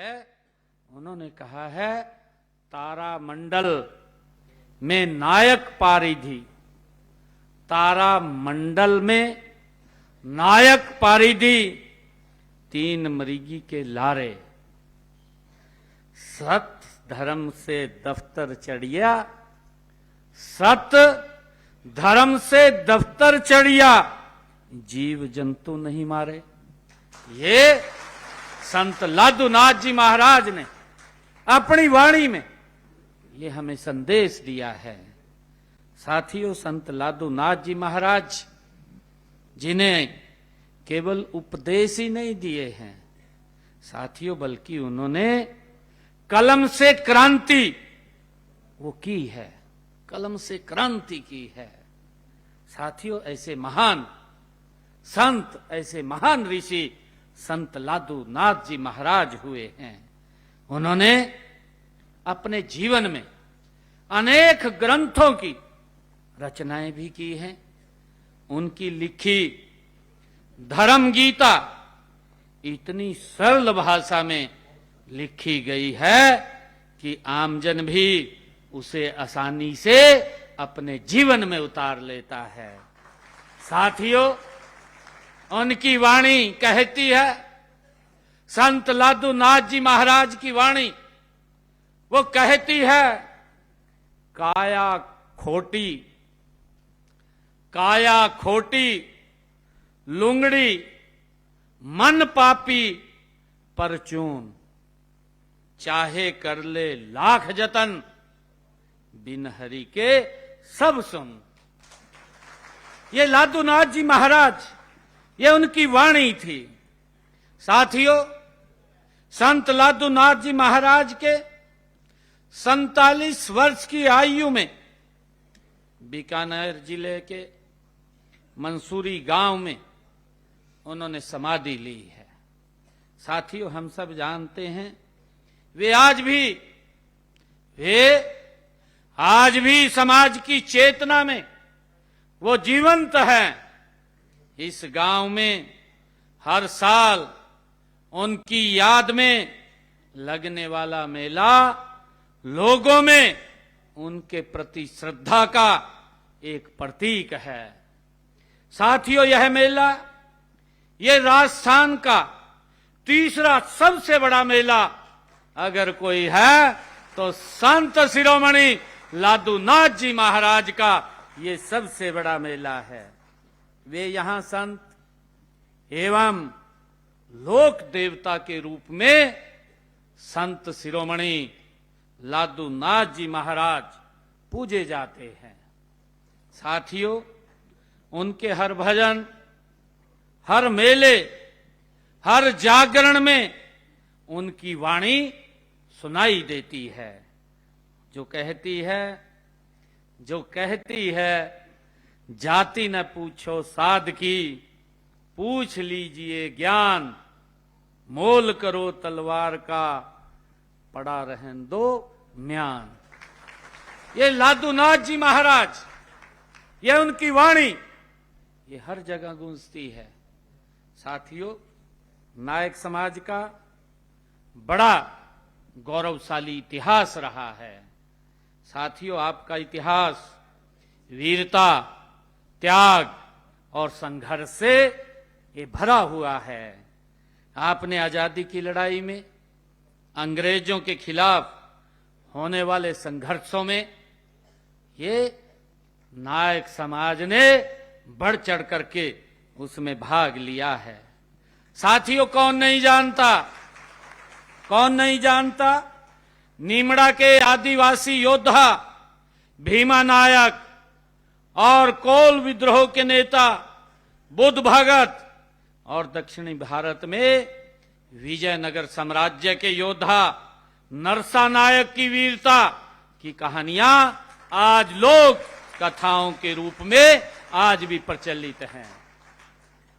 है, उन्होंने कहा है तारा मंडल में नायक पारिधि, तारा मंडल में नायक पारिधि, तीन मृगी के लारे, सत धर्म से दफ्तर चढ़िया, सत धर्म से दफ्तर चढ़िया, जीव जंतु नहीं मारे। ये संत लादूनाथ जी महाराज ने अपनी वाणी में ये हमें संदेश दिया है। साथियों, संत लादूनाथ जी महाराज जिन्हें केवल उपदेश ही नहीं दिए हैं साथियों, बल्कि उन्होंने कलम से क्रांति वो की है, कलम से क्रांति की है। साथियों, ऐसे महान संत, ऐसे महान ऋषि संत लादूनाथ जी महाराज हुए हैं। उन्होंने अपने जीवन में अनेक ग्रंथों की रचनाएं भी की हैं। उनकी लिखी धर्म गीता इतनी सरल भाषा में लिखी गई है कि आमजन भी उसे आसानी से अपने जीवन में उतार लेता है। साथियों, उनकी वाणी कहती है, संत लादूनाथ जी महाराज की वाणी वो कहती है, काया खोटी, काया खोटी, लुंगड़ी, मन पापी परचून, चाहे कर ले लाख जतन, बिन हरि के सब सुन। ये लादूनाथ जी महाराज, ये उनकी वाणी थी। साथियों, संत लादूनाथ जी महाराज के 47 वर्ष की आयु में बीकानेर जिले के मंसूरी गांव में उन्होंने समाधि ली है। साथियों, हम सब जानते हैं वे आज भी समाज की चेतना में वो जीवंत हैं। इस गांव में हर साल उनकी याद में लगने वाला मेला लोगों में उनके प्रति श्रद्धा का एक प्रतीक है। साथियों, यह मेला, ये राजस्थान का तीसरा सबसे बड़ा मेला अगर कोई है तो संत शिरोमणि लादूनाथ जी महाराज का ये सबसे बड़ा मेला है। वे यहां संत एवं लोक देवता के रूप में संत शिरोमणि लादूनाथ जी महाराज पूजे जाते हैं। साथियों, उनके हर भजन, हर मेले, हर जागरण में उनकी वाणी सुनाई देती है, जो कहती है जाति न पूछो साध की, पूछ लीजिए ज्ञान, मोल करो तलवार का, पड़ा रहन दो म्यान। ये लादूनाथ जी महाराज, ये उनकी वाणी, ये हर जगह गूंजती है। साथियों, नायक समाज का बड़ा गौरवशाली इतिहास रहा है। साथियों, आपका इतिहास वीरता, त्याग और संघर्ष से ये भरा हुआ है। आपने आजादी की लड़ाई में अंग्रेजों के खिलाफ होने वाले संघर्षों में ये नायक समाज ने बढ़ चढ़ करके उसमें भाग लिया है। साथियों, कौन नहीं जानता नीमड़ा के आदिवासी योद्धा भीमा नायक और कोल विद्रोह के नेता बुद्ध भगत और दक्षिणी भारत में विजयनगर साम्राज्य के योद्धा नरसा नायक की वीरता की कहानियां आज लोक कथाओं के रूप में आज भी प्रचलित हैं।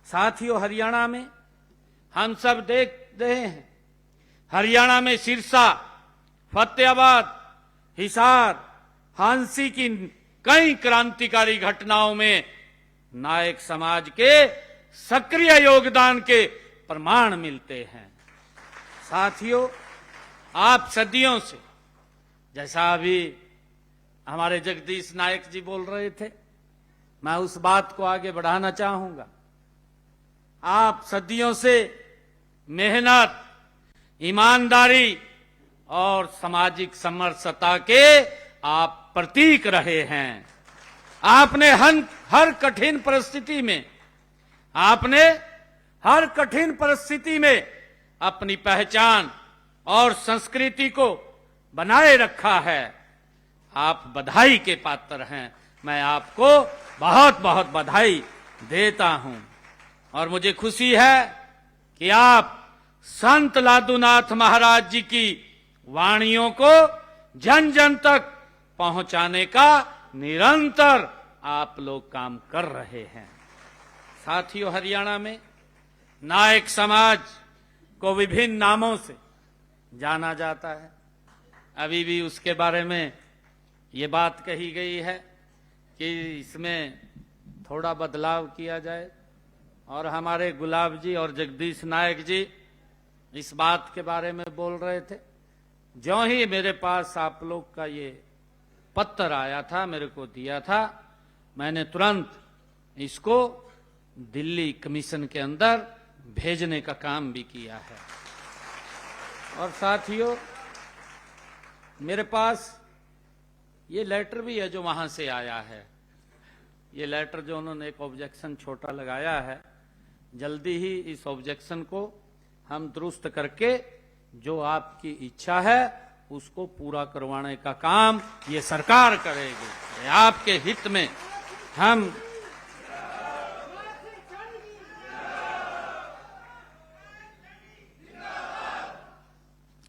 साथियों, हरियाणा में हम सब देख रहे हैं, हरियाणा में सिरसा, फतेहाबाद, हिसार, हांसी की कई क्रांतिकारी घटनाओं में नायक समाज के सक्रिय योगदान के प्रमाण मिलते हैं। साथियों, आप सदियों से, जैसा अभी हमारे जगदीश नायक जी बोल रहे थे, मैं उस बात को आगे बढ़ाना चाहूंगा। आप सदियों से मेहनत, ईमानदारी और सामाजिक समरसता के आप प्रतीक रहे हैं। आपने हर कठिन परिस्थिति में, आपने हर कठिन परिस्थिति में अपनी पहचान और संस्कृति को बनाए रखा है। आप बधाई के पात्र हैं। मैं आपको बहुत बहुत बधाई देता हूं और मुझे खुशी है कि आप संत लादूनाथ महाराज जी की वाणियों को जन जन तक पहुंचाने का निरंतर आप लोग काम कर रहे हैं। साथियों, हरियाणा में नायक समाज को विभिन्न नामों से जाना जाता है। अभी भी उसके बारे में ये बात कही गई है कि इसमें थोड़ा बदलाव किया जाए और हमारे गुलाब जी और जगदीश नायक जी इस बात के बारे में बोल रहे थे। ज्यों ही मेरे पास आप लोग का ये पत्र आया था, मेरे को दिया था, मैंने तुरंत इसको दिल्ली कमीशन के अंदर भेजने का काम भी किया है। और साथियों, मेरे पास ये लेटर भी है जो वहां से आया है। ये लेटर जो उन्होंने एक ऑब्जेक्शन छोटा लगाया है, जल्दी ही इस ऑब्जेक्शन को हम दुरुस्त करके जो आपकी इच्छा है उसको पूरा करवाने का काम ये सरकार करेगी। आपके हित में हम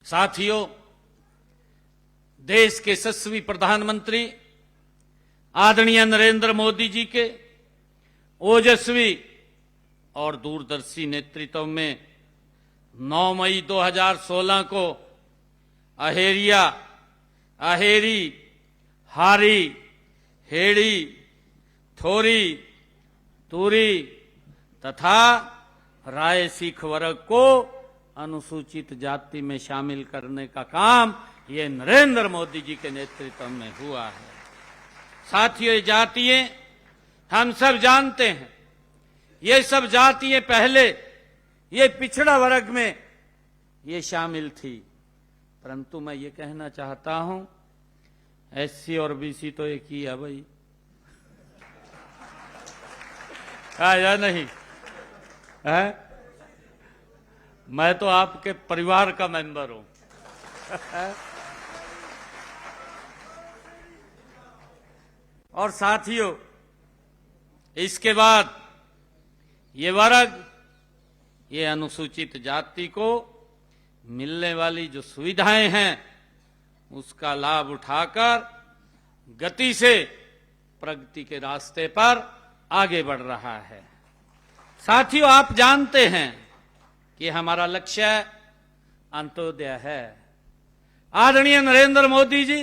साथियों, देश के यशस्वी प्रधानमंत्री आदरणीय नरेंद्र मोदी जी के ओजस्वी और दूरदर्शी नेतृत्व में 9 मई 2016 को अहेरिया, अहेरी, हारी, हेड़ी, थोरी, तूरी तथा राय सिख वर्ग को अनुसूचित जाति में शामिल करने का काम ये नरेंद्र मोदी जी के नेतृत्व में हुआ है। साथियों, ये जातियां हम सब जानते हैं, ये सब जातियां पहले ये पिछड़ा वर्ग में ये शामिल थी, परंतु मैं ये कहना चाहता हूं एससी और बीसी तो एक ही है भाई, या नहीं है? मैं तो आपके परिवार का मेंबर हूं। और साथियों, इसके बाद ये वर्ग, ये अनुसूचित जाति को मिलने वाली जो सुविधाएं हैं उसका लाभ उठाकर गति से प्रगति के रास्ते पर आगे बढ़ रहा है। साथियों, आप जानते हैं कि हमारा लक्ष्य अंत्योदय है। आदरणीय नरेंद्र मोदी जी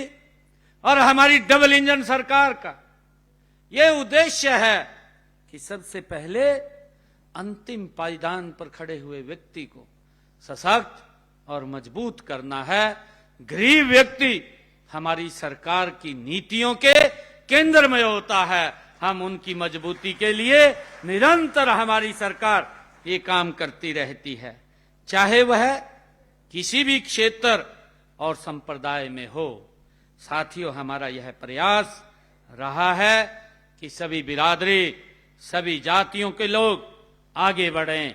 और हमारी डबल इंजन सरकार का यह उद्देश्य है कि सबसे पहले अंतिम पायदान पर खड़े हुए व्यक्ति को सशक्त और मजबूत करना है। गरीब व्यक्ति हमारी सरकार की नीतियों के केंद्र में होता है। हम उनकी मजबूती के लिए निरंतर हमारी सरकार ये काम करती रहती है, चाहे वह किसी भी क्षेत्र और संप्रदाय में हो। साथियों, हमारा यह प्रयास रहा है कि सभी बिरादरी, सभी जातियों के लोग आगे बढ़ें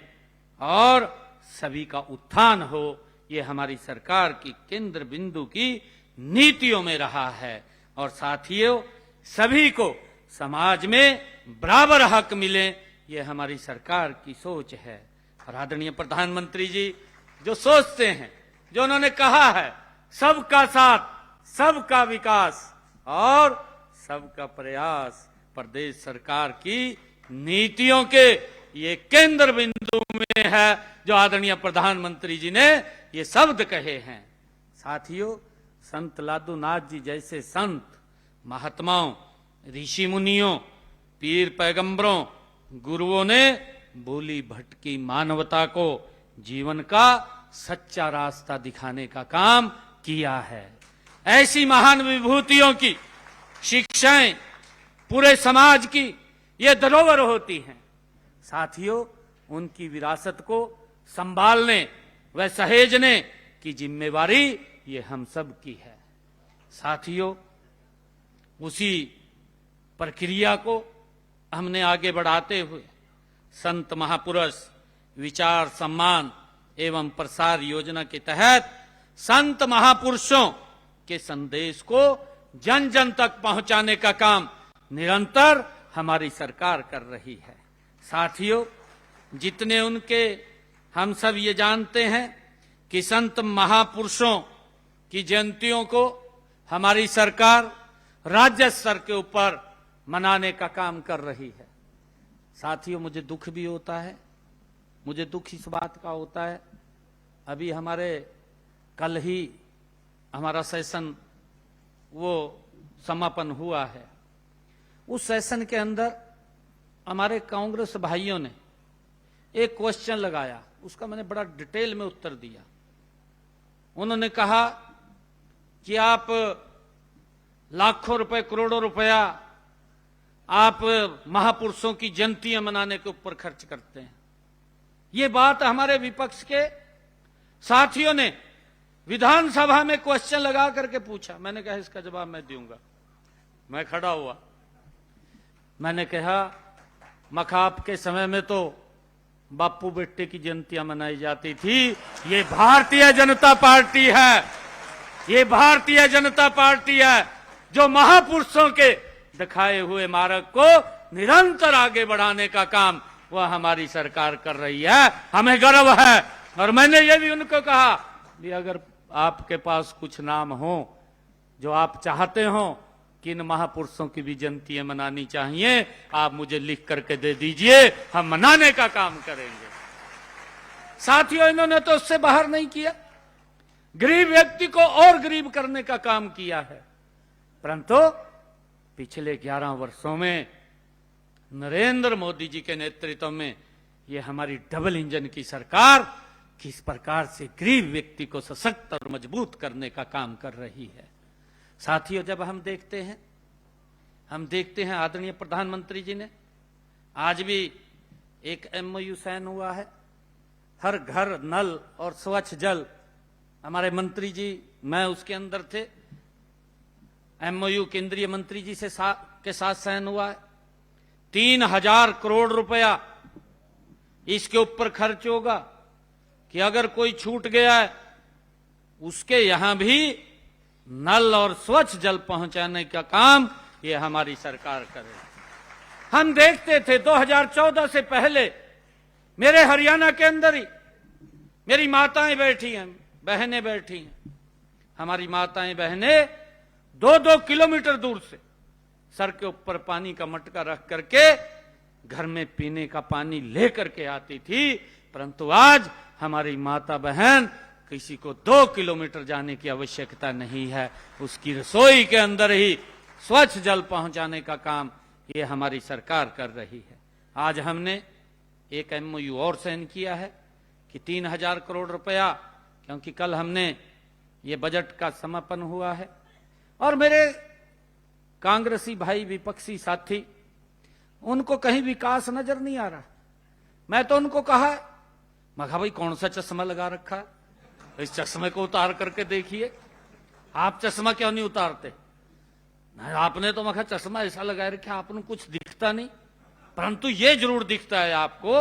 और सभी का उत्थान हो। ये हमारी सरकार की केंद्र बिंदु की नीतियों में रहा है। और साथियों, सभी को समाज में बराबर हक मिले, ये हमारी सरकार की सोच है। और आदरणीय प्रधानमंत्री जी जो सोचते हैं, जो उन्होंने कहा है, सबका साथ, सबका विकास और सबका प्रयास, प्रदेश सरकार की नीतियों के ये केंद्र बिंदु में है, जो आदरणीय प्रधानमंत्री जी ने ये शब्द कहे हैं। साथियों, संत लादूनाथ जी जैसे संत, महात्माओं, ऋषि मुनियों, पीर पैगंबरों, गुरुओं ने भूली भटकी मानवता को जीवन का सच्चा रास्ता दिखाने का काम किया है। ऐसी महान विभूतियों की शिक्षाएं पूरे समाज की ये धरोहर होती हैं। साथियों, उनकी विरासत को संभालने व सहेजने की जिम्मेवारी ये हम सब की है। साथियों, उसी प्रक्रिया को हमने आगे बढ़ाते हुए संत महापुरुष विचार सम्मान एवं प्रसार योजना के तहत संत महापुरुषों के संदेश को जन जन तक पहुंचाने का काम निरंतर हमारी सरकार कर रही है। साथियों, जितने उनके हम सब ये जानते हैं कि संत महापुरुषों की जयंतियों को हमारी सरकार राज्य स्तर के ऊपर मनाने का काम कर रही है। साथियों, मुझे दुख भी होता है, मुझे दुख इस बात का होता है, अभी हमारे कल ही हमारा सेशन वो समापन हुआ है। उस सेशन के अंदर हमारे कांग्रेस भाइयों ने एक क्वेश्चन लगाया, उसका मैंने बड़ा डिटेल में उत्तर दिया। उन्होंने कहा कि आप लाखों रुपए करोड़ों रुपया आप महापुरुषों की जयंतियां मनाने के ऊपर खर्च करते हैं। ये बात हमारे विपक्ष के साथियों ने विधानसभा में क्वेश्चन लगा करके पूछा। मैंने कहा इसका जवाब मैं दूंगा। मैं खड़ा हुआ, मैंने कहा मखाप के समय में तो बापू बेटे की जयंतियां मनाई जाती थी। ये भारतीय जनता पार्टी है, ये भारतीय जनता पार्टी है जो महापुरुषों के दिखाए हुए मार्ग को निरंतर आगे बढ़ाने का काम वह हमारी सरकार कर रही है। हमें गर्व है। और मैंने ये भी उनको कहा कि अगर आपके पास कुछ नाम हो जो आप चाहते हो कि इन महापुरुषों की भी जयंतियां मनानी चाहिए, आप मुझे लिख करके दे दीजिए, हम मनाने का काम करेंगे। साथियों, इन्होंने तो उससे बाहर नहीं किया, गरीब व्यक्ति को और गरीब करने का काम किया है। परंतु पिछले 11 वर्षों में नरेंद्र मोदी जी के नेतृत्व में यह हमारी डबल इंजन की सरकार किस प्रकार से गरीब व्यक्ति को सशक्त और मजबूत करने का काम कर रही है। साथियों, जब हम देखते हैं आदरणीय प्रधानमंत्री जी ने आज भी एक MOU साइन हुआ है, हर घर नल और स्वच्छ जल। हमारे मंत्री जी, मैं उसके अंदर थे, MOU केंद्रीय मंत्री जी से के साथ साइन हुआ है। 3000 करोड़ रुपया इसके ऊपर खर्च होगा कि अगर कोई छूट गया है उसके यहां भी नल और स्वच्छ जल पहुंचाने का काम ये हमारी सरकार करे। हम देखते थे 2014 से पहले मेरे हरियाणा के अंदर ही मेरी माताएं बैठी हैं, बहनें बैठी हैं। हमारी माताएं बहनें 2-2 किलोमीटर दूर से सर के ऊपर पानी का मटका रख करके घर में पीने का पानी लेकर के आती थी। परंतु आज हमारी माता बहन किसी को 2 किलोमीटर जाने की आवश्यकता नहीं है, उसकी रसोई के अंदर ही स्वच्छ जल पहुंचाने का काम ये हमारी सरकार कर रही है। आज हमने एक MOU और साइन किया है कि 3000 करोड़ रुपया, क्योंकि कल हमने ये बजट का समापन हुआ है और मेरे कांग्रेसी भाई विपक्षी साथी, उनको कहीं विकास नजर नहीं आ रहा। मैं तो उनको कहा, मैं कहा भाई कौन सा चश्मा लगा रखा है, इस चश्मे को उतार करके देखिए। आप चश्मा क्यों नहीं उतारते? नहीं, आपने तो मैं चश्मा ऐसा लगाए रखा, आपने कुछ दिखता नहीं। परंतु ये जरूर दिखता है आपको,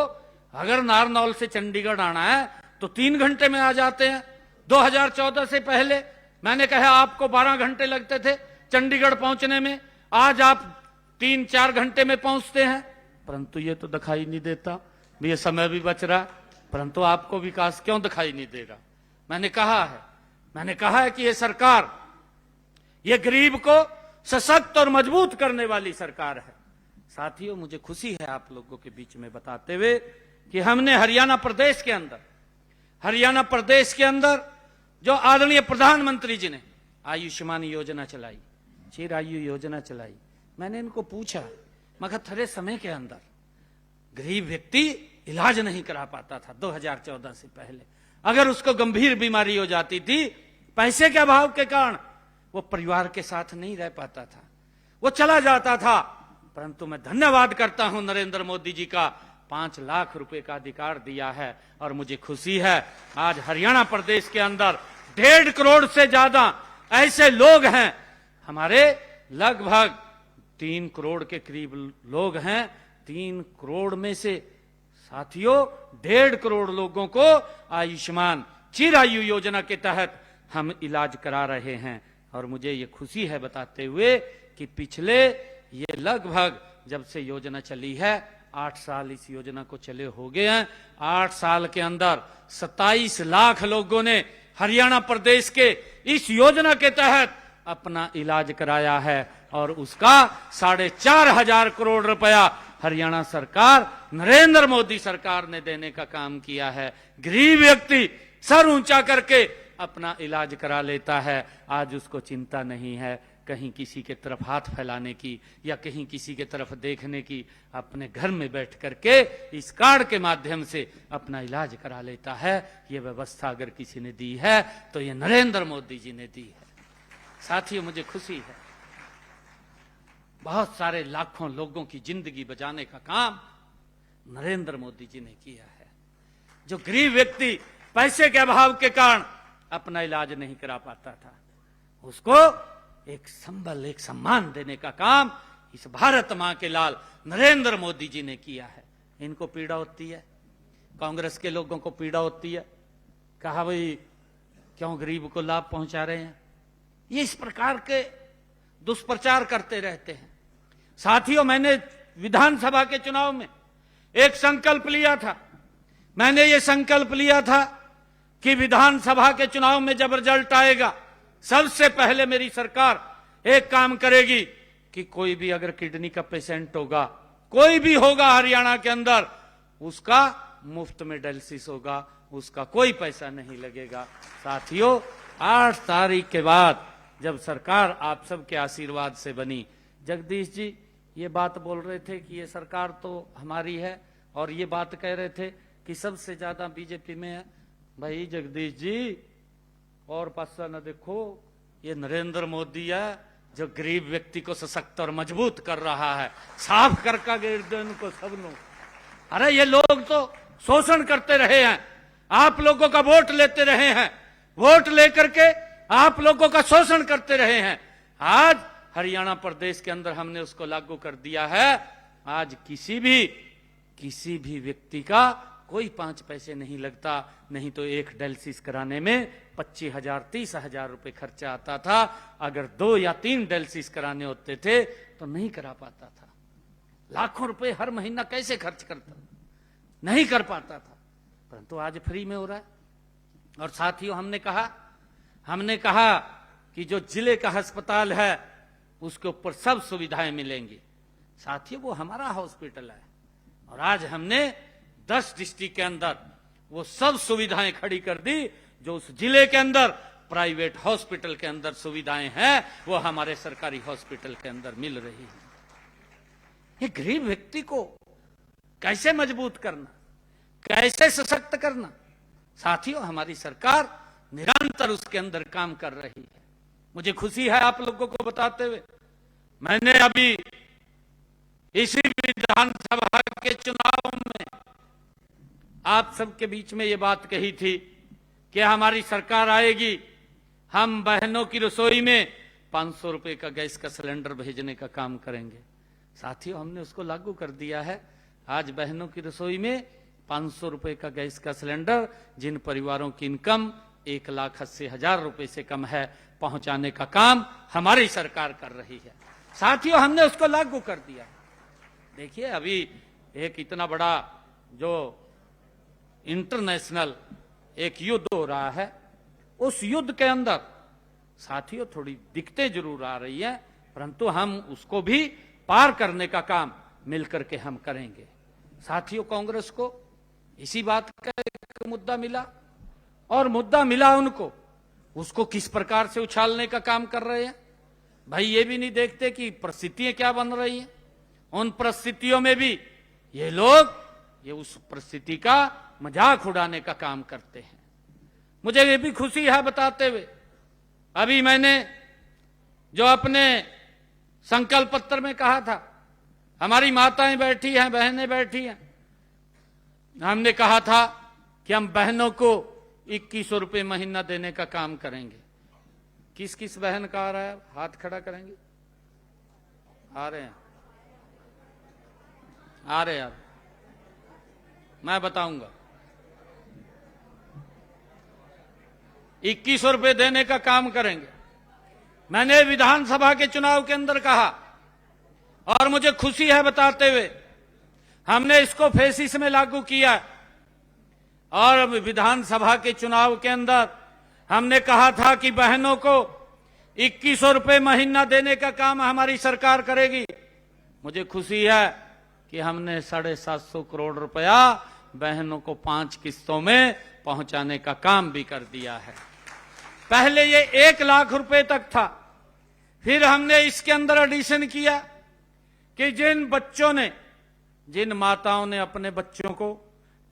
अगर नारनौल से चंडीगढ़ आना है तो 3 घंटे में आ जाते हैं। 2014 से पहले मैंने कहा आपको 12 घंटे लगते थे चंडीगढ़ पहुंचने में, आज आप 3-4 घंटे में पहुंचते हैं। परंतु ये तो दिखाई नहीं देता, ये समय भी बच रहा, परंतु आपको विकास क्यों दिखाई नहीं दे रहा? मैंने कहा है कि ये सरकार, ये गरीब को सशक्त और मजबूत करने वाली सरकार है। साथियों, मुझे खुशी है आप लोगों के बीच में बताते हुए कि हमने हरियाणा प्रदेश के अंदर जो आदरणीय प्रधानमंत्री जी ने आयुष्मान योजना चलाई, चिरायु योजना चलाई, मैंने इनको पूछा, मैं कहा थोड़े समय के अंदर गरीब व्यक्ति इलाज नहीं करा पाता था 2014 से पहले, अगर उसको गंभीर बीमारी हो जाती थी, पैसे के अभाव के कारण वो परिवार के साथ नहीं रह पाता था, वो चला जाता था। परंतु मैं धन्यवाद करता हूं नरेंद्र मोदी जी का, 5 लाख रुपए का अधिकार दिया है। और मुझे खुशी है आज हरियाणा प्रदेश के अंदर 1.5 करोड़ से ज्यादा ऐसे लोग हैं, हमारे लगभग 3 करोड़ के करीब लोग हैं। 3 करोड़ में से साथियों 1.5 करोड़ लोगों को आयुष्मान चिरायु योजना के तहत हम इलाज करा रहे हैं। और मुझे ये खुशी है बताते हुए कि पिछले ये लगभग जब से योजना चली है 8 साल इस योजना को चले हो गए हैं। 8 साल के अंदर 27 लाख लोगों ने हरियाणा प्रदेश के इस योजना के तहत अपना इलाज कराया है। और उसका 4,500 करोड़ रुपया हरियाणा सरकार, नरेंद्र मोदी सरकार ने देने का काम किया है। गरीब व्यक्ति सर ऊंचा करके अपना इलाज करा लेता है। आज उसको चिंता नहीं है कहीं किसी के तरफ हाथ फैलाने की या कहीं किसी के तरफ देखने की। अपने घर में बैठ करके इस कार्ड के माध्यम से अपना इलाज करा लेता है। ये व्यवस्था अगर किसी ने दी है तो ये नरेंद्र मोदी जी ने दी है। साथियों, मुझे खुशी है, बहुत सारे लाखों लोगों की जिंदगी बचाने का काम नरेंद्र मोदी जी ने किया है। जो गरीब व्यक्ति पैसे के अभाव के कारण अपना इलाज नहीं करा पाता था, उसको एक संबल, एक सम्मान देने का काम इस भारत मां के लाल नरेंद्र मोदी जी ने किया है। इनको पीड़ा होती है, कांग्रेस के लोगों को पीड़ा होती है, कहा भाई क्यों गरीब को लाभ पहुंचा रहे हैं। ये इस प्रकार के दुष्प्रचार करते रहते हैं। साथियों, मैंने विधानसभा के चुनाव में एक संकल्प लिया था। मैंने ये संकल्प लिया था कि विधानसभा के चुनाव में जब रिजल्ट आएगा सबसे पहले मेरी सरकार एक काम करेगी कि कोई भी अगर किडनी का पेशेंट होगा, कोई भी होगा हरियाणा के अंदर, उसका मुफ्त में डायलिसिस होगा, उसका कोई पैसा नहीं लगेगा। साथियों, 8 तारीख के बाद जब सरकार आप सबके आशीर्वाद से बनी, जगदीश जी ये बात बोल रहे थे कि ये सरकार तो हमारी है और ये बात कह रहे थे कि सबसे ज्यादा बीजेपी में है। भाई जगदीश जी, और पासा न देखो, ये नरेंद्र मोदी है जो गरीब व्यक्ति को सशक्त और मजबूत कर रहा है। साफ करका गिरदन को सब लोग, अरे ये लोग तो शोषण करते रहे हैं, आप लोगों का वोट लेते रहे हैं, वोट लेकर के आप लोगों का शोषण करते रहे हैं। आज हरियाणा प्रदेश के अंदर हमने उसको लागू कर दिया है। आज किसी भी व्यक्ति का कोई 5 पैसे नहीं लगता। नहीं तो एक डायलिसिस कराने में 25,000 30,000 रुपए खर्चा आता था। अगर 2 या 3 डायलिसिस कराने होते थे तो नहीं करा पाता था। लाखों रुपए हर महीना कैसे खर्च करता, नहीं कर पाता था। परंतु आज फ्री में हो रहा है। और साथियों, हमने कहा कि जो जिले का अस्पताल है उसके ऊपर सब सुविधाएं मिलेंगी। साथियों, वो हमारा हॉस्पिटल है और आज हमने 10 डिस्ट्रिक्ट के अंदर वो सब सुविधाएं खड़ी कर दी जो उस जिले के अंदर प्राइवेट हॉस्पिटल के अंदर सुविधाएं हैं, वो हमारे सरकारी हॉस्पिटल के अंदर मिल रही है। ये गरीब व्यक्ति को कैसे मजबूत करना, कैसे सशक्त करना, साथियों हमारी सरकार निरंतर उसके अंदर काम कर रही है। मुझे खुशी है आप लोगों को बताते हुए, मैंने अभी इसी विधानसभा के चुनाव में आप सबके बीच में ये बात कही थी कि हमारी सरकार आएगी, हम बहनों की रसोई में 500 रुपए का गैस का सिलेंडर भेजने का काम करेंगे। साथियों, हमने उसको लागू कर दिया है। आज बहनों की रसोई में 500 रुपए का गैस का सिलेंडर जिन परिवारों की इनकम 1,80,000 रुपए से कम है, पहुंचाने का काम हमारी सरकार कर रही है। साथियों, हमने उसको लागू कर दिया। देखिए, अभी एक इतना बड़ा जो इंटरनेशनल एक युद्ध हो रहा है, उस युद्ध के अंदर साथियों थोड़ी दिक्कतें जरूर आ रही है, परंतु हम उसको भी पार करने का काम मिलकर के हम करेंगे। साथियों, कांग्रेस को इसी बात का एक मुद्दा मिला और मुद्दा मिला उनको, उसको किस प्रकार से उछालने का काम कर रहे हैं। भाई ये भी नहीं देखते कि परिस्थितियां क्या बन रही हैं। उन परिस्थितियों में भी ये लोग उस परिस्थिति का मजाक उड़ाने का काम करते हैं। मुझे ये भी खुशी है बताते हुए, अभी मैंने जो अपने संकल्प पत्र में कहा था, हमारी माताएं बैठी हैं, बहनें बैठी हैं, हमने कहा था कि हम बहनों को 2100 रुपये महीना देने का काम करेंगे। किस किस बहन का आ रहा है, हाथ खड़ा करेंगे? आ रहे हैं, आ रहे हैं, मैं बताऊंगा। 2100 रुपये देने का काम करेंगे। मैंने विधानसभा के चुनाव के अंदर कहा, और मुझे खुशी है बताते हुए, हमने इसको फेसिस में लागू किया, और विधानसभा के चुनाव के अंदर हमने कहा था कि बहनों को 2100 रुपये महीना देने का काम हमारी सरकार करेगी। मुझे खुशी है कि हमने 750 करोड़ रुपया बहनों को 5 किस्तों में पहुंचाने का काम भी कर दिया है। पहले ये 1 लाख रुपए तक था, फिर हमने इसके अंदर एडिशन किया कि जिन बच्चों ने, जिन माताओं ने अपने बच्चों को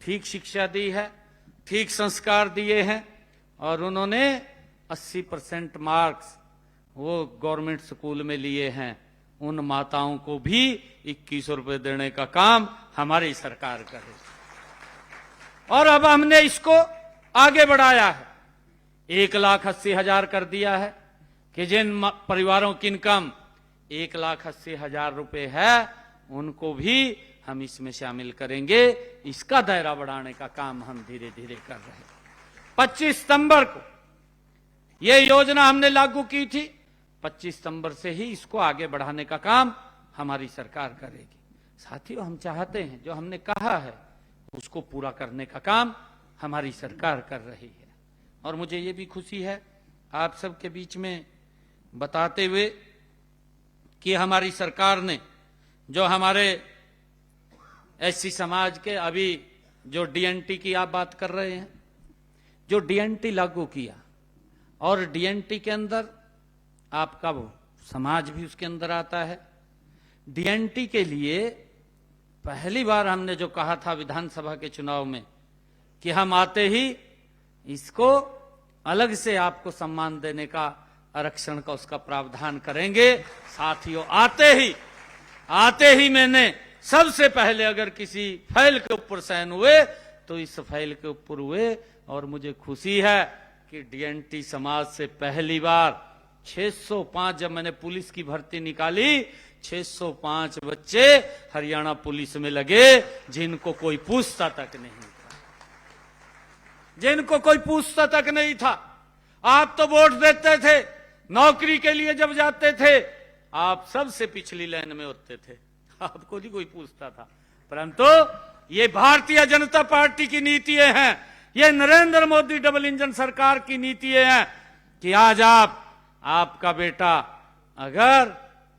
ठीक शिक्षा दी है, ठीक संस्कार दिए हैं, और उन्होंने 80% मार्क्स वो गवर्नमेंट स्कूल में लिए हैं, उन माताओं को भी 2100 रुपये देने का काम हमारी सरकार करे। और अब हमने इसको आगे बढ़ाया है, 1,80,000 कर दिया है कि जिन परिवारों की इनकम 1,80,000 रुपये है, उनको भी हम इसमें शामिल करेंगे। इसका दायरा बढ़ाने का काम हम धीरे धीरे कर रहे हैं। 25 सितंबर को यह योजना हमने लागू की थी, 25 सितंबर से ही इसको आगे बढ़ाने का काम हमारी सरकार करेगी। साथियों, हम चाहते हैं जो हमने कहा है उसको पूरा करने का काम हमारी सरकार कर रही है। और मुझे ये भी खुशी है आप सबके बीच में बताते हुए कि हमारी सरकार ने जो हमारे एससी समाज के, अभी जो डीएनटी की आप बात कर रहे हैं, जो डीएनटी लागू किया, और डीएनटी के अंदर आपका वो समाज भी उसके अंदर आता है। डीएनटी के लिए पहली बार हमने जो कहा था विधानसभा के चुनाव में कि हम आते ही इसको अलग से आपको सम्मान देने का, आरक्षण का उसका प्रावधान करेंगे। साथियों, आते ही मैंने सबसे पहले अगर किसी फाइल के ऊपर साइन हुए तो इस फाइल के ऊपर हुए, और मुझे खुशी है कि डीएनटी समाज से पहली बार 605, जब मैंने पुलिस की भर्ती निकाली, 605 बच्चे हरियाणा पुलिस में लगे जिनको कोई पूछता तक नहीं था, जिनको कोई पूछता तक नहीं था। आप तो वोट देते थे, नौकरी के लिए जब जाते थे आप सबसे पिछली लाइन में होते थे, आपको नहीं कोई पूछता था। परंतु ये भारतीय जनता पार्टी की नीतियां हैं, ये नरेंद्र मोदी डबल इंजन सरकार की नीतियां हैं कि आज आपका बेटा अगर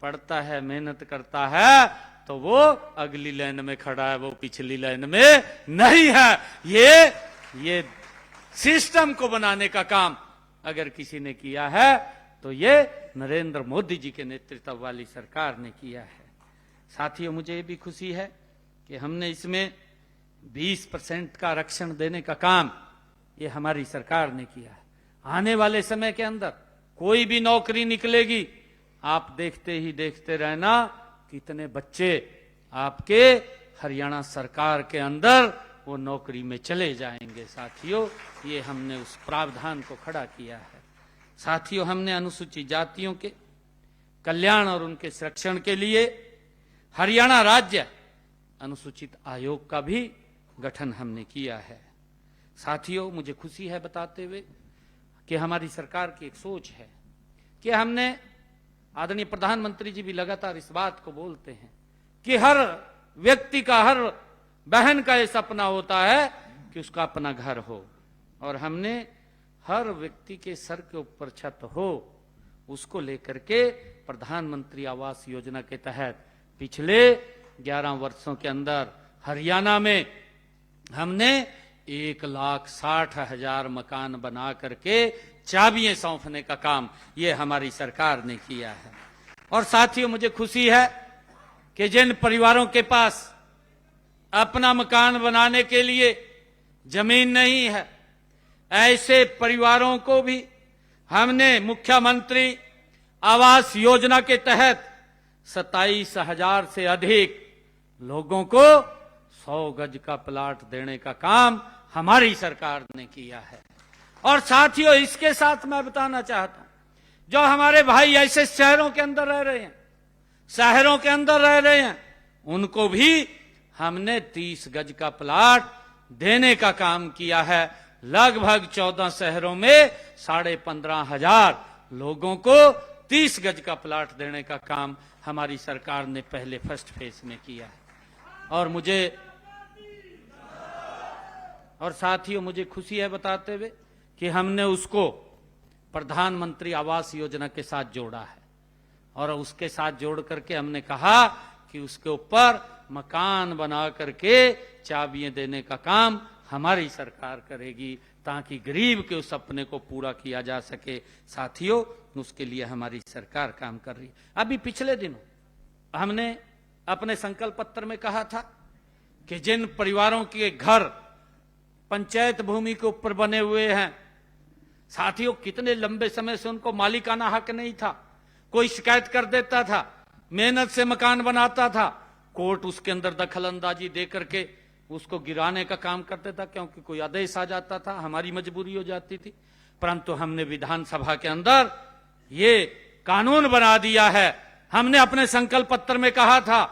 पढ़ता है, मेहनत करता है, तो वो अगली लाइन में खड़ा है, वो पिछली लाइन में नहीं है। ये सिस्टम को बनाने का काम अगर किसी ने किया है तो ये नरेंद्र मोदी जी के नेतृत्व वाली सरकार ने किया है। साथियों, मुझे ये भी खुशी है कि हमने इसमें 20% का आरक्षण देने का काम ये हमारी सरकार ने किया है। आने वाले समय के अंदर कोई भी नौकरी निकलेगी, आप देखते ही देखते रहना कितने बच्चे आपके हरियाणा सरकार के अंदर वो नौकरी में चले जाएंगे। साथियों, ये हमने उस प्रावधान को खड़ा किया है। साथियों, हमने अनुसूचित जातियों के कल्याण और उनके संरक्षण के लिए हरियाणा राज्य अनुसूचित आयोग का भी गठन हमने किया है। साथियों, मुझे खुशी है बताते हुए कि हमारी सरकार की एक सोच है कि हमने, आदरणीय प्रधानमंत्री जी भी लगातार इस बात को बोलते हैं कि हर व्यक्ति का, हर बहन का ये सपना होता है कि उसका अपना घर हो, और हमने हर व्यक्ति के सर के ऊपर छत हो, उसको लेकर के प्रधानमंत्री आवास योजना के तहत पिछले 11 वर्षों के अंदर हरियाणा में हमने 1,60,000 मकान बना करके चाबियां सौंपने का काम ये हमारी सरकार ने किया है। और साथियों, मुझे खुशी है कि जिन परिवारों के पास अपना मकान बनाने के लिए जमीन नहीं है, ऐसे परिवारों को भी हमने मुख्यमंत्री आवास योजना के तहत 27,000 से अधिक लोगों को 100 गज का प्लाट देने का काम हमारी सरकार ने किया है। और साथियों, इसके साथ मैं बताना चाहता हूं, जो हमारे भाई ऐसे शहरों के अंदर रह रहे हैं, शहरों के अंदर रह रहे हैं, उनको भी हमने 30 गज का प्लाट देने का काम किया है। लगभग 14 शहरों में 15,500 लोगों को 30 गज का प्लाट देने का काम हमारी सरकार ने पहले फर्स्ट फेज में किया है। और साथियों, मुझे खुशी है बताते हुए कि हमने उसको प्रधानमंत्री आवास योजना के साथ जोड़ा है, और उसके साथ जोड़ करके हमने कहा कि उसके ऊपर मकान बना करके चाबियां देने का काम हमारी सरकार करेगी, ताकि गरीब के उस सपने को पूरा किया जा सके। साथियों, उसके लिए हमारी सरकार काम कर रही है। अभी पिछले दिनों हमने अपने संकल्प पत्र में कहा था कि जिन परिवारों के घर पंचायत भूमि के ऊपर बने हुए हैं, साथियों, कितने लंबे समय से उनको मालिकाना हक नहीं था, कोई शिकायत कर देता था, मेहनत से मकान बनाता था, कोर्ट उसके अंदर दखल अंदाजी दे करके उसको गिराने का काम करते था, क्योंकि कोई आदेश आ जाता था, हमारी मजबूरी हो जाती थी। परंतु हमने विधानसभा के अंदर ये कानून बना दिया है। हमने अपने संकल्प पत्र में कहा था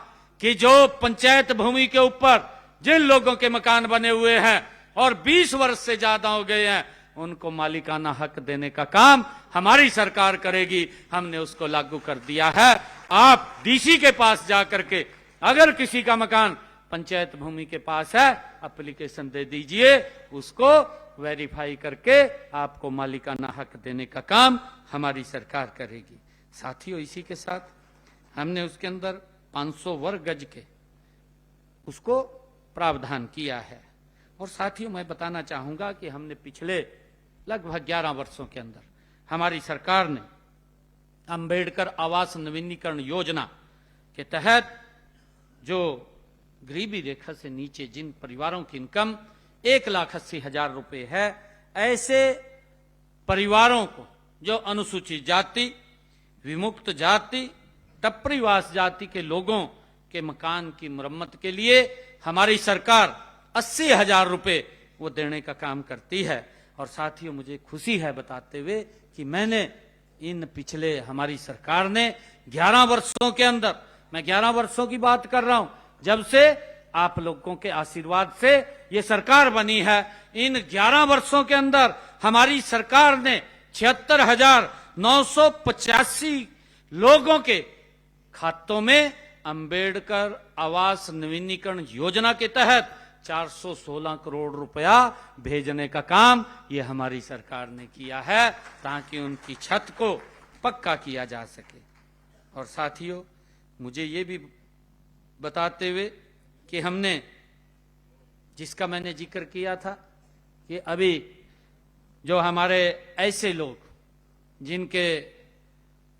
कि जो पंचायत भूमि के ऊपर जिन लोगों के मकान बने हुए हैं और 20 वर्ष से ज्यादा हो गए हैं, उनको मालिकाना हक देने का काम हमारी सरकार करेगी। हमने उसको लागू कर दिया है। आप डीसी के पास जाकर के अगर किसी का मकान पंचायत भूमि के पास है, एप्लीकेशन दे दीजिए, उसको वेरीफाई करके आपको मालिकाना हक देने का काम हमारी सरकार करेगी। साथियों, इसी के साथ हमने उसके अंदर 500 वर्ग गज के उसको प्रावधान किया है। और साथियों, मैं बताना चाहूंगा कि हमने पिछले लगभग 11 वर्षों के अंदर हमारी सरकार ने अंबेडकर आवास नवीनीकरण योजना के तहत जो गरीबी रेखा से नीचे जिन परिवारों की इनकम 1,80,000 रुपए है, ऐसे परिवारों को, जो अनुसूचित जाति, विमुक्त जाति, टप्परीवास जाति के लोगों के मकान की मरम्मत के लिए हमारी सरकार 80,000 रुपए वो देने का काम करती है। और साथियों, मुझे खुशी है बताते हुए कि मैंने इन पिछले हमारी सरकार ने 11 वर्षों के अंदर, मैं 11 वर्षों की बात कर रहा हूं, जब से आप लोगों के आशीर्वाद से ये सरकार बनी है, इन 11 वर्षों के अंदर हमारी सरकार ने 76,985 लोगों के खातों में अंबेडकर आवास नवीनीकरण योजना के तहत 416 करोड़ रुपया भेजने का काम ये हमारी सरकार ने किया है, ताकि उनकी छत को पक्का किया जा सके। और साथियों, मुझे ये भी बताते हुए कि हमने, जिसका मैंने जिक्र किया था कि अभी जो हमारे ऐसे लोग जिनके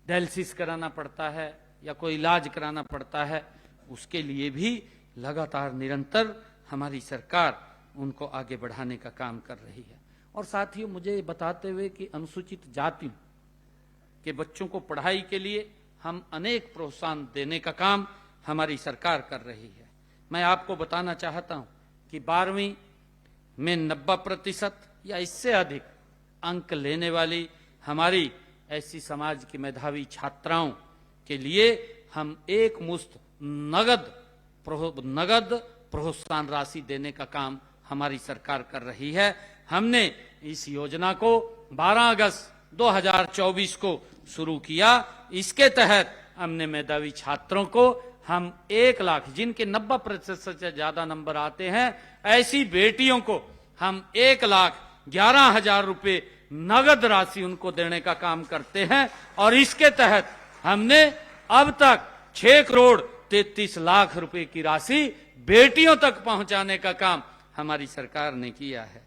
डायलिसिस कराना पड़ता है या कोई इलाज कराना पड़ता है, उसके लिए भी लगातार निरंतर हमारी सरकार उनको आगे बढ़ाने का काम कर रही है। और साथियों, मुझे बताते हुए कि अनुसूचित जाति के बच्चों को पढ़ाई के लिए हम अनेक प्रोत्साहन देने का काम हमारी सरकार कर रही है। मैं आपको बताना चाहता हूं कि 12वीं में 90% या इससे अधिक अंक लेने वाली हमारी ऐसी समाज की मेधावी छात्राओं के लिए हम एक मुश्त नगद प्रोत्साहन राशि देने का काम हमारी सरकार कर रही है। हमने इस योजना को 12 अगस्त 2024 को शुरू किया। इसके तहत हमने मेधावी छात्रों को हम 1 लाख, जिनके 90% से ज्यादा नंबर आते हैं, ऐसी बेटियों को हम 1,11,000 रुपए नगद राशि उनको देने का काम करते हैं। और इसके तहत हमने अब तक 6,33,00,000 रुपए की राशि बेटियों तक पहुंचाने का काम हमारी सरकार ने किया है।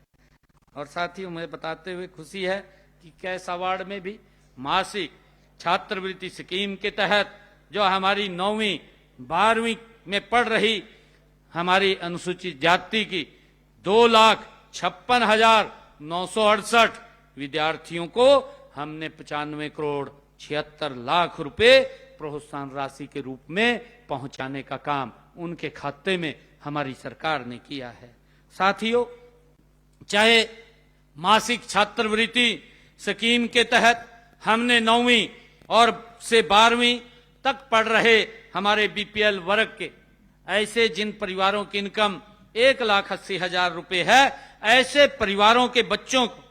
और साथियों, मुझे बताते हुए खुशी है कि कैस अवार्ड में भी मासिक छात्रवृत्ति स्कीम के तहत जो हमारी 9वीं 12वीं में पढ़ रही हमारी अनुसूचित जाति की 2,56,000 968 विद्यार्थियों को हमने 95 करोड़ 76 लाख रुपए प्रोत्साहन राशि के रूप में पहुंचाने का काम उनके खाते में हमारी सरकार ने किया है। साथियों, चाहे मासिक छात्रवृत्ति स्कीम के तहत हमने 9वीं और से 12वीं तक पढ़ रहे हमारे बीपीएल वर्ग के ऐसे जिन परिवारों की इनकम 1,80,000 रुपए है, ऐसे परिवारों के बच्चों को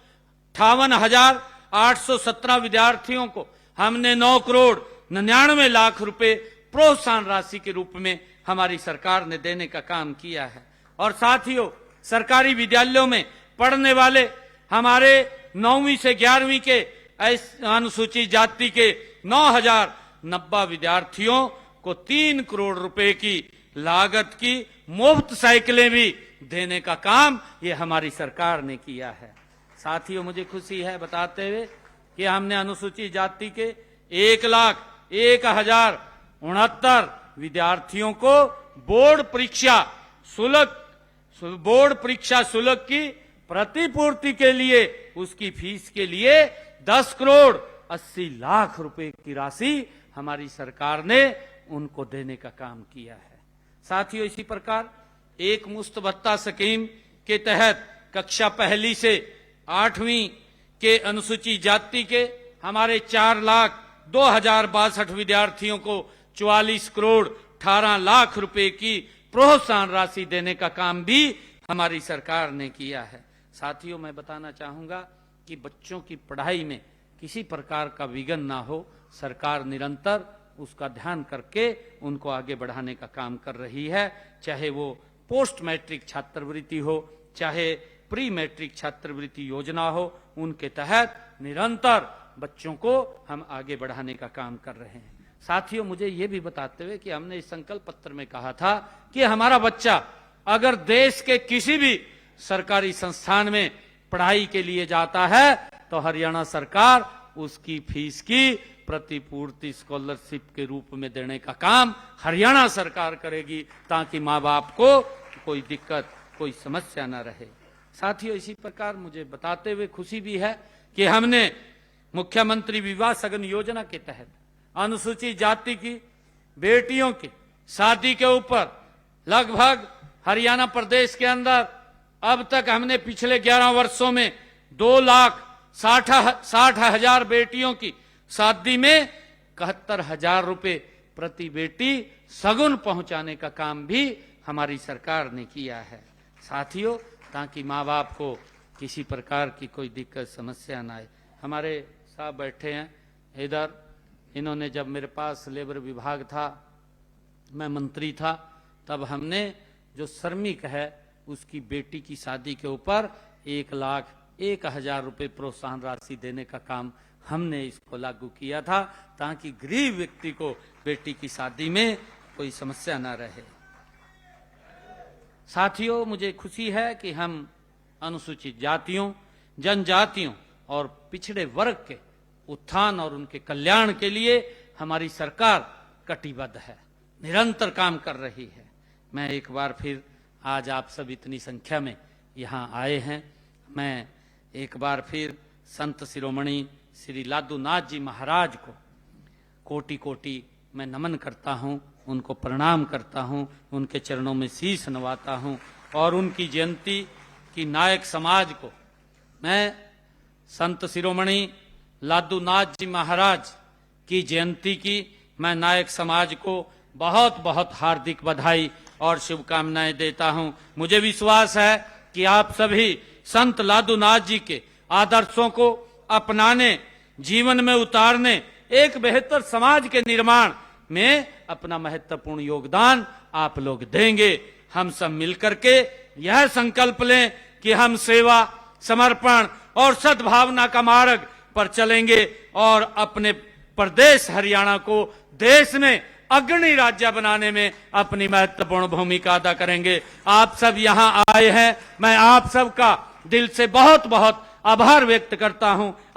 58,817 विद्यार्थियों को हमने 9 करोड़ 99 लाख रुपए प्रोत्साहन राशि के रूप में हमारी सरकार ने देने का काम किया है। और साथियों, सरकारी विद्यालयों में पढ़ने वाले हमारे 9वीं से 11वीं के अनुसूचित जाति के 9,090 विद्यार्थियों को 3 करोड़ रुपए की लागत की मुफ्त साइकिलें भी देने का काम ये हमारी सरकार ने किया है। साथियों, मुझे खुशी है बताते हुए कि हमने अनुसूचित जाति के 1,01,069 विद्यार्थियों को बोर्ड परीक्षा शुल्क की प्रतिपूर्ति के लिए उसकी फीस के लिए 10 करोड़ 80 लाख रुपए की राशि हमारी सरकार ने उनको देने का काम किया है। साथियों, इसी प्रकार एक मुश्त भत्ता स्कीम के तहत कक्षा 1 से 8वीं के अनुसूचित जाति के हमारे 4,02,062 विद्यार्थियों को 44 करोड़ 18 लाख रुपए की प्रोत्साहन राशि देने का काम भी हमारी सरकार ने किया है। साथियों, मैं बताना चाहूंगा कि बच्चों की पढ़ाई में किसी प्रकार का विघ्न ना हो, सरकार निरंतर उसका ध्यान करके उनको आगे बढ़ाने का काम कर रही है। चाहे वो पोस्ट मैट्रिक छात्रवृत्ति हो, चाहे प्री मैट्रिक छात्रवृत्ति योजना हो, उनके तहत निरंतर बच्चों को हम आगे बढ़ाने का काम कर रहे हैं। साथियों, मुझे ये भी बताते हुए कि हमने इस संकल्प पत्र में कहा था कि हमारा बच्चा अगर देश के किसी भी सरकारी संस्थान में पढ़ाई के लिए जाता है तो हरियाणा सरकार उसकी फीस की प्रतिपूर्ति स्कॉलरशिप के रूप में देने का काम हरियाणा सरकार करेगी, ताकि माँ बाप को कोई दिक्कत, कोई समस्या न रहे। साथियों, इसी प्रकार मुझे बताते हुए खुशी भी है कि हमने मुख्यमंत्री विवाह सगन योजना के तहत अनुसूचित जाति की बेटियों की शादी के ऊपर लगभग हरियाणा प्रदेश के अंदर अब तक हमने पिछले 11 वर्षों में 2,60,000 बेटियों की शादी में 71,000 रुपए प्रति बेटी सगुन पहुंचाने का काम भी हमारी सरकार ने किया है। साथियों, ताकि माँ बाप को किसी प्रकार की कोई दिक्कत समस्या ना आए। हमारे साहब बैठे हैं इधर, इन्होंने जब मेरे पास लेबर विभाग था, मैं मंत्री था, तब हमने जो श्रमिक है उसकी बेटी की शादी के ऊपर 1,01,000 रुपए प्रोत्साहन राशि देने का काम हमने इसको लागू किया था, ताकि गरीब व्यक्ति को बेटी की शादी में कोई समस्या न रहे। साथियों, मुझे खुशी है कि हम अनुसूचित जातियों, जनजातियों और पिछड़े वर्ग के उत्थान और उनके कल्याण के लिए हमारी सरकार कटिबद्ध है, निरंतर काम कर रही है। मैं एक बार फिर आज आप सब इतनी संख्या में यहाँ आए हैं, मैं एक बार फिर संत शिरोमणि श्री लादूनाथ जी महाराज को कोटि कोटि मैं नमन करता हूँ, उनको प्रणाम करता हूँ, उनके चरणों में शीश नवाता हूँ और उनकी जयंती की नायक समाज को, मैं संत शिरोमणि लादूनाथ जी महाराज की जयंती की मैं नायक समाज को बहुत बहुत हार्दिक बधाई और शुभकामनाएं देता हूं। मुझे विश्वास है कि आप सभी संत लादूनाथ जी के आदर्शों को अपनाने, जीवन में उतारने, एक बेहतर समाज के निर्माण में अपना महत्वपूर्ण योगदान आप लोग देंगे। हम सब मिलकर के यह संकल्प लें कि हम सेवा, समर्पण और सद्भावना का मार्ग पर चलेंगे और अपने प्रदेश हरियाणा को देश में अग्रणी राज्य बनाने में अपनी महत्वपूर्ण भूमिका अदा करेंगे। आप सब यहाँ आए हैं, मैं आप सबका दिल से बहुत बहुत आभार व्यक्त करता हूँ। आप